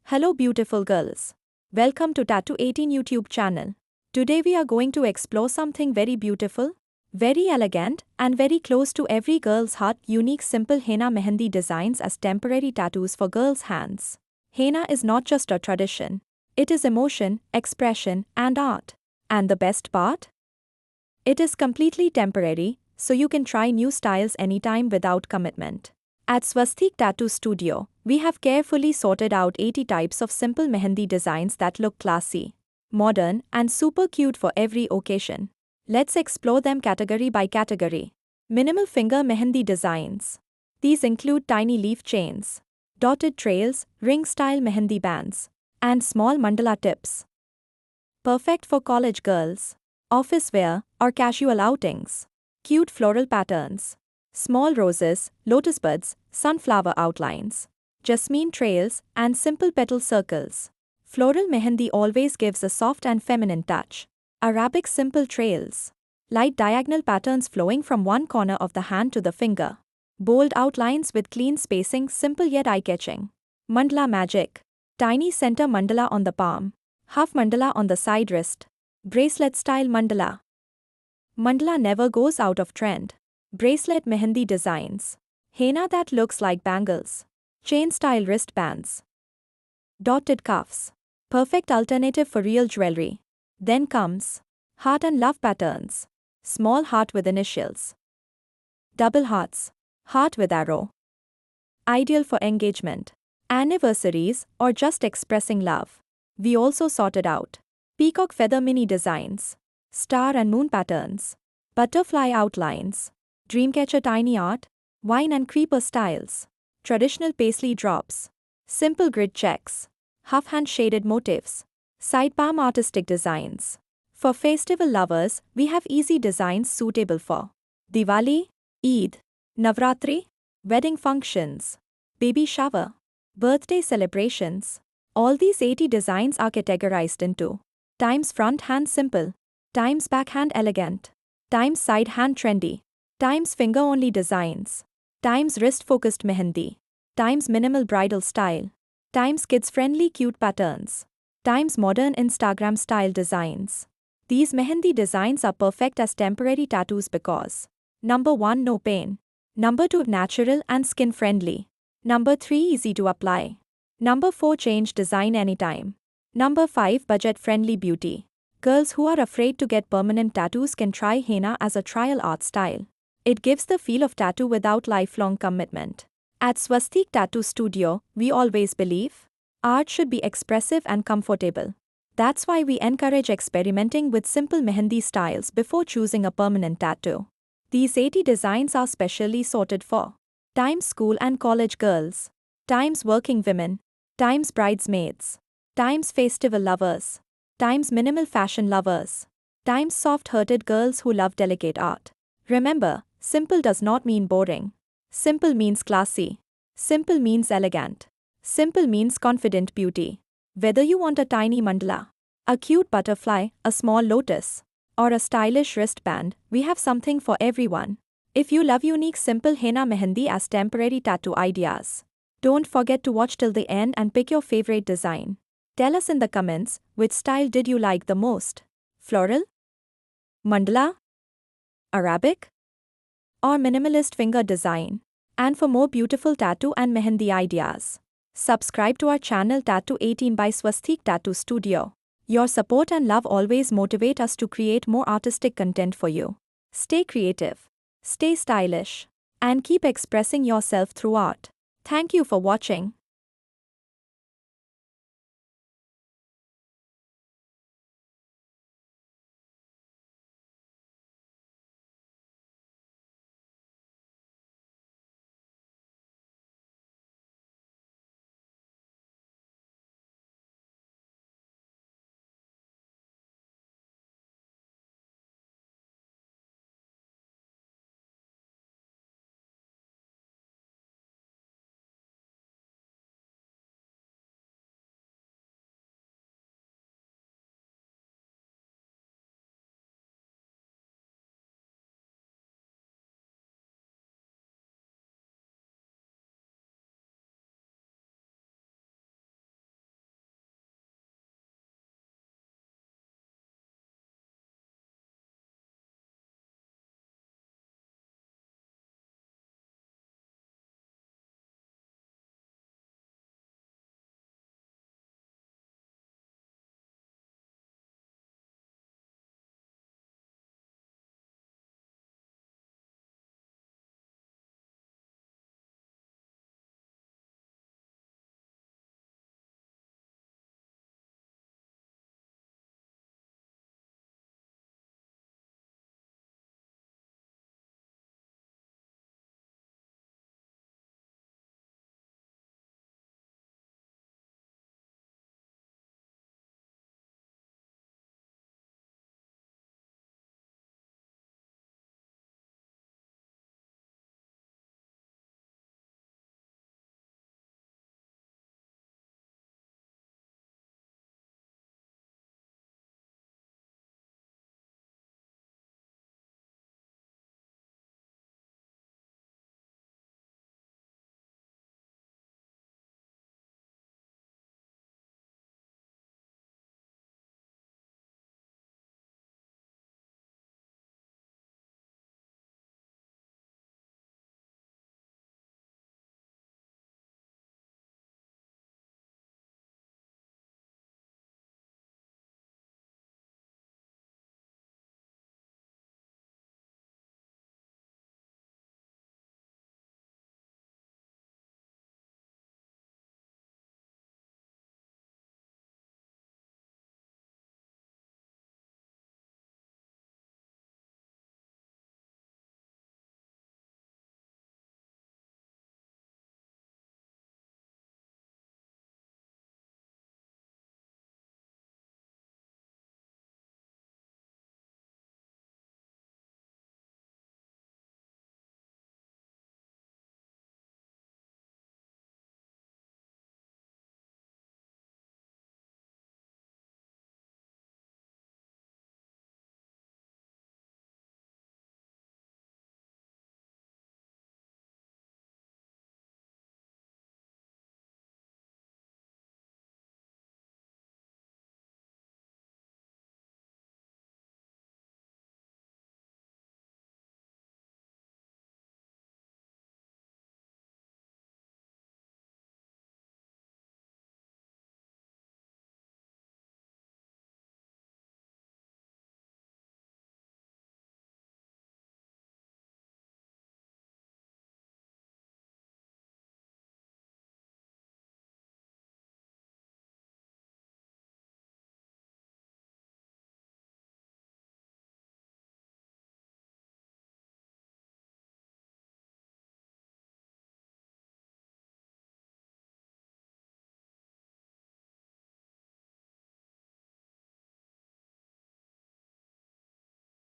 Hello beautiful girls. Welcome to Tattoo 18 YouTube channel. Today we are going to explore something very beautiful, very elegant, and very close to every girl's heart, unique simple henna mehendi designs as temporary tattoos for girls' hands. Henna is not just a tradition. It is emotion, expression, and art. And the best part? It is completely temporary, so you can try new styles anytime without commitment. At SWASTHIK Tattoo Studio, we have carefully sorted out 80 types of simple mehendi designs that look classy, modern, and super cute for every occasion. Let's explore them category by category. Minimal finger mehendi designs. These include tiny leaf chains, dotted trails, ring-style mehendi bands, and small mandala tips. Perfect for college girls, office wear, or casual outings. Cute floral patterns. Small roses, lotus buds, sunflower outlines, jasmine trails, and simple petal circles. Floral mehendi always gives a soft and feminine touch. Arabic simple trails. Light diagonal patterns flowing from one corner of the hand to the finger. Bold outlines with clean spacing, simple yet eye-catching. Mandala magic. Tiny center mandala on the palm. Half mandala on the side wrist. Bracelet-style mandala. Mandala never goes out of trend. Bracelet mehendi designs. Henna that looks like bangles. Chain-style wristbands. Dotted cuffs. Perfect alternative for real jewelry. Then comes heart and love patterns. Small heart with initials. Double hearts. Heart with arrow. Ideal for engagement, anniversaries, or just expressing love. We also sorted out peacock feather mini designs. Star and moon patterns. Butterfly outlines. Dreamcatcher tiny art, vine and creeper styles, traditional paisley drops, simple grid checks, half-hand shaded motifs, side palm artistic designs. For festival lovers, we have easy designs suitable for Diwali, Eid, Navratri, wedding functions, baby shower, birthday celebrations. All these 80 designs are categorized into times front hand simple, times back hand elegant, times side hand trendy, times finger-only designs, times wrist-focused mehendi, times minimal bridal style, times kids-friendly cute patterns, times modern Instagram-style designs. These mehendi designs are perfect as temporary tattoos because number 1, no pain. Number 2, natural and skin-friendly. Number 3, easy to apply. Number 4, change design anytime. Number 5, budget-friendly beauty. Girls who are afraid to get permanent tattoos can try henna as a trial art style. It gives the feel of tattoo without lifelong commitment. At SWASTHIK Tattoo Studio, we always believe art should be expressive and comfortable. That's why we encourage experimenting with simple mehendi styles before choosing a permanent tattoo. These 80 designs are specially sorted for times school and college girls, times working women, times bridesmaids, times festival lovers, times minimal fashion lovers, times soft-hearted girls who love delicate art. Remember, simple does not mean boring. Simple means classy. Simple means elegant. Simple means confident beauty. Whether you want a tiny mandala, a cute butterfly, a small lotus, or a stylish wristband, we have something for everyone. If you love unique simple henna mehendi as temporary tattoo ideas, don't forget to watch till the end and pick your favorite design. Tell us in the comments, which style did you like the most? Floral? Mandala? Arabic? Or minimalist finger design? And for more beautiful tattoo and mehendi ideas, subscribe to our channel Tattoo 18 by SWASTHIK Tattoo Studio. Your support and love always motivate us to create more artistic content for you. Stay creative, stay stylish, and keep expressing yourself through art. Thank you for watching.